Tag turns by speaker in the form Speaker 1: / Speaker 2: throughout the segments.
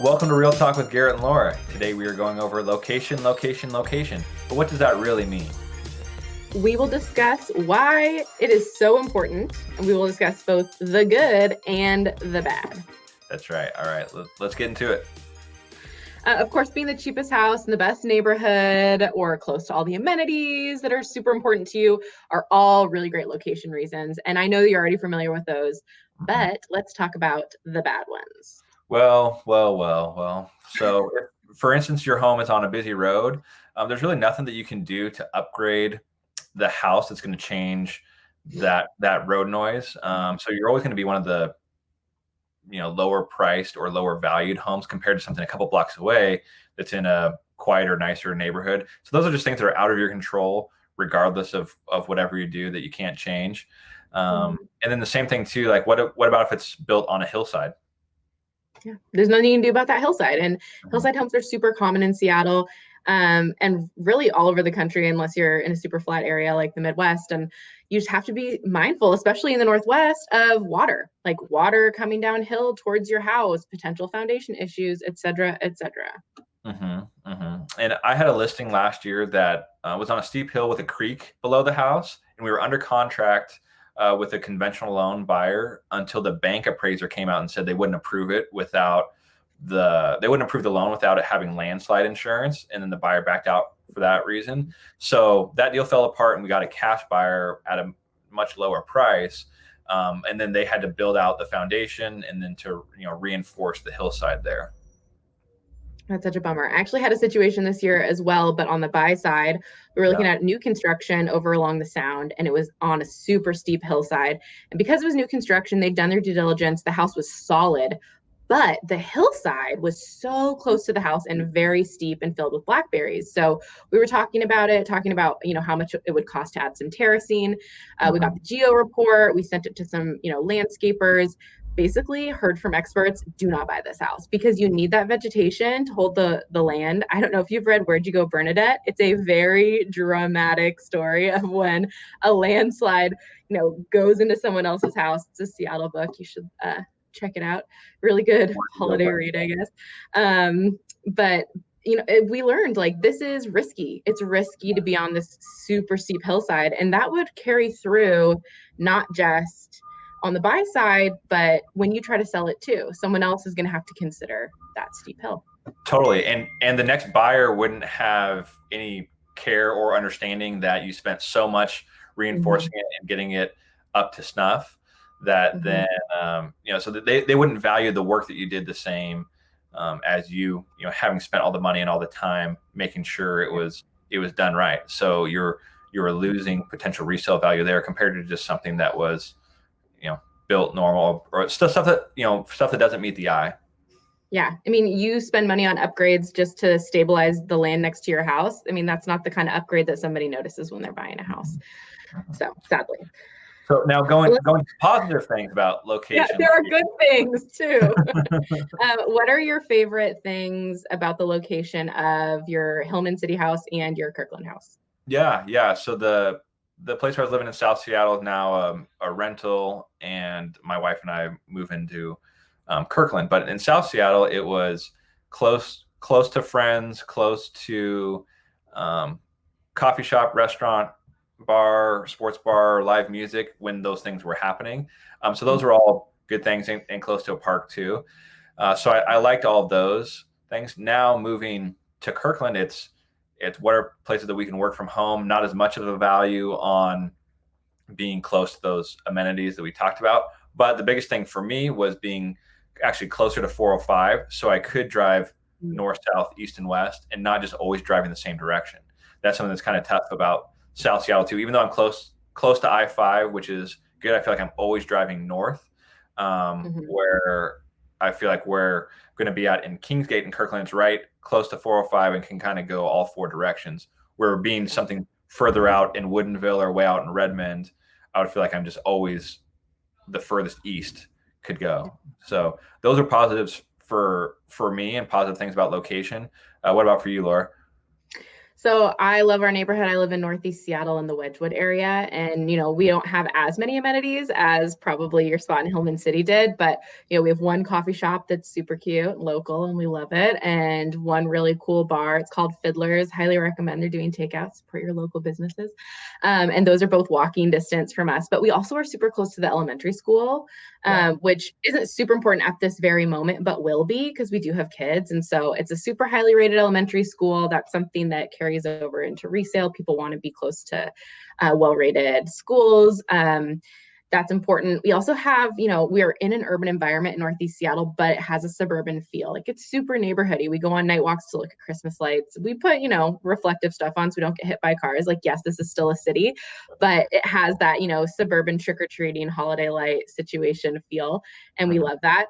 Speaker 1: Welcome to Real Talk with Garrett and Laura. Today we are going over location, location, location. But what does that really mean?
Speaker 2: We will discuss why it is so important, and we will discuss both the good and the bad.
Speaker 1: That's right. All right, let's get into it.
Speaker 2: Of course, being the cheapest house in the best neighborhood or close to all the amenities that are super important to you are all really great location reasons. And I know you're already familiar with those, but let's talk about the bad ones.
Speaker 1: Well. So, for instance, your home is on a busy road. There's really nothing that you can do to upgrade the house that's going to change that road noise. So you're always going to be one of the lower priced or lower valued homes compared to something a couple blocks away that's in a quieter, nicer neighborhood. So those are just things that are out of your control, regardless of whatever you do that you can't change. And then the same thing too, like what about if it's built on a hillside?
Speaker 2: Yeah, there's nothing you can do about that hillside. And hillside homes are super common in Seattle, and really all over the country, unless you're in a super flat area like the Midwest. And you just have to be mindful, especially in the Northwest, of water, like water coming downhill towards your house, potential foundation issues, et cetera, et cetera.
Speaker 1: And I had a listing last year that was on a steep hill with a creek below the house, and we were under contract with a conventional loan buyer until the bank appraiser came out and said they wouldn't approve it they wouldn't approve the loan without it having landslide insurance, and then the buyer backed out for that reason. So that deal fell apart, and we got a cash buyer at a much lower price. And then they had to build out the foundation and then to reinforce the hillside there.
Speaker 2: That's such a bummer. I actually had a situation this year as well, but on the buy side, we were looking at new construction over along the Sound, and it was on a super steep hillside. And because it was new construction, they'd done their due diligence. The house was solid, but the hillside was so close to the house and very steep and filled with blackberries. So we were talking about how much it would cost to add some terracing. We got the geo report. We sent it to some, landscapers. Basically heard from experts, do not buy this house because you need that vegetation to hold the land. I don't know if you've read Where'd You Go, Bernadette? It's a very dramatic story of when a landslide, goes into someone else's house. It's a Seattle book. You should check it out. Really good holiday read, I guess. But we learned like this is risky. It's risky to be on this super steep hillside, and that would carry through not just on the buy side, but when you try to sell it too, someone else is going to have to consider that steep hill.
Speaker 1: Totally. And the next buyer wouldn't have any care or understanding that you spent so much reinforcing it and getting it up to snuff that then, so that they wouldn't value the work that you did the same as you having spent all the money and all the time making sure it was done right. So you're losing potential resale value there compared to just something that was built normal or stuff that doesn't meet the eye.
Speaker 2: Yeah. I mean, you spend money on upgrades just to stabilize the land next to your house. I mean, that's not the kind of upgrade that somebody notices when they're buying a house. So sadly.
Speaker 1: So now going to positive things about location.
Speaker 2: Yeah, there are good things too. What are your favorite things about the location of your Hillman City house and your Kirkland house?
Speaker 1: Yeah. So the place where I was living in South Seattle is now a rental, and my wife and I move into Kirkland. But in South Seattle, it was close to friends, close to coffee shop, restaurant, bar, sports bar, live music when those things were happening. So those were all good things, and close to a park too. So I liked all of those things. Now moving to Kirkland, it's what are places that we can work from home, not as much of a value on being close to those amenities that we talked about. But the biggest thing for me was being actually closer to 405, so I could drive north, south, east, and west, and not just always driving the same direction. That's something that's kind of tough about South Seattle too. Even though I'm close to I-5, which is good, I feel like I'm always driving north, where I feel like we're going to be at in Kingsgate and Kirkland's right close to 405 and can kind of go all four directions. Where being something further out in Woodinville or way out in Redmond, I would feel like I'm just always the furthest east could go. So those are positives for me and positive things about location. What about for you, Laura?
Speaker 2: So I love our neighborhood. I live in Northeast Seattle in the Wedgwood area. And, we don't have as many amenities as probably your spot in Hillman City did. But, we have one coffee shop that's super cute, local, and we love it. And one really cool bar. It's called Fiddlers. Highly recommend they're doing takeouts. Support your local businesses. And those are both walking distance from us. But we also are super close to the elementary school, which isn't super important at this very moment, but will be because we do have kids. And so it's a super highly rated elementary school. That's something that carries over into resale. People want to be close to well-rated schools. That's important. We also have, we are in an urban environment in Northeast Seattle, but it has a suburban feel. Like it's super neighborhoody. We go on night walks to look at Christmas lights. We put, reflective stuff on so we don't get hit by cars. Like, yes, this is still a city, but it has that, suburban trick-or-treating holiday light situation feel. And we love that.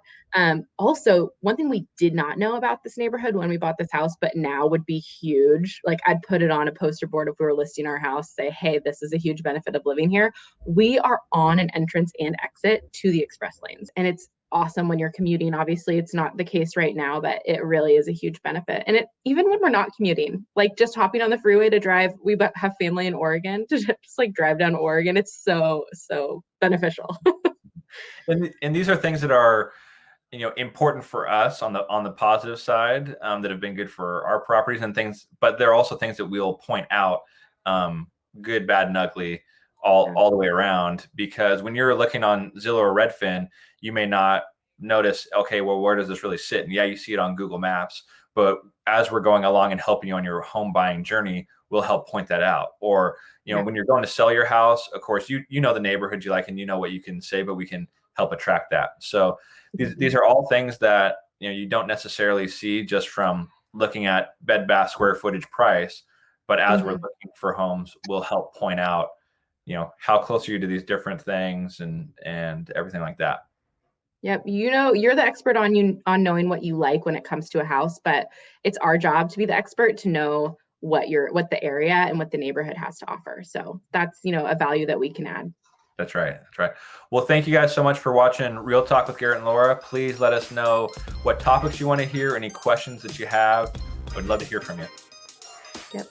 Speaker 2: Also, one thing we did not know about this neighborhood when we bought this house, but now would be huge. Like I'd put it on a poster board if we were listing our house, say, hey, this is a huge benefit of living here. We are on an entrance and exit to the express lanes. And it's awesome when you're commuting. Obviously, it's not the case right now, but it really is a huge benefit. And even when we're not commuting, like just hopping on the freeway to drive, we have family in Oregon, to just like drive down Oregon. It's so beneficial.
Speaker 1: And these are things that are important for us on the positive side, that have been good for our properties and things, but there are also things that we'll point out, good, bad, and ugly, all the way around, because when you're looking on Zillow or Redfin, you may not notice, okay, well, where does this really sit? And yeah, you see it on Google Maps, but as we're going along and helping you on your home buying journey, we'll help point that out. Or, when you're going to sell your house, of course, you know the neighborhood you like and you know what you can say, but we can help attract that. So these are all things that you don't necessarily see just from looking at Bed Bath square footage price, but as we're looking for homes, we'll help point out how close are you to these different things and everything like that.
Speaker 2: Yep. You're the expert on knowing what you like when it comes to a house, but it's our job to be the expert to know what the area and what the neighborhood has to offer. So that's a value that we can add.
Speaker 1: That's right. Well, thank you guys so much for watching Real Talk with Garrett and Laura. Please let us know what topics you want to hear, any questions that you have. I'd love to hear from you.
Speaker 2: Yep.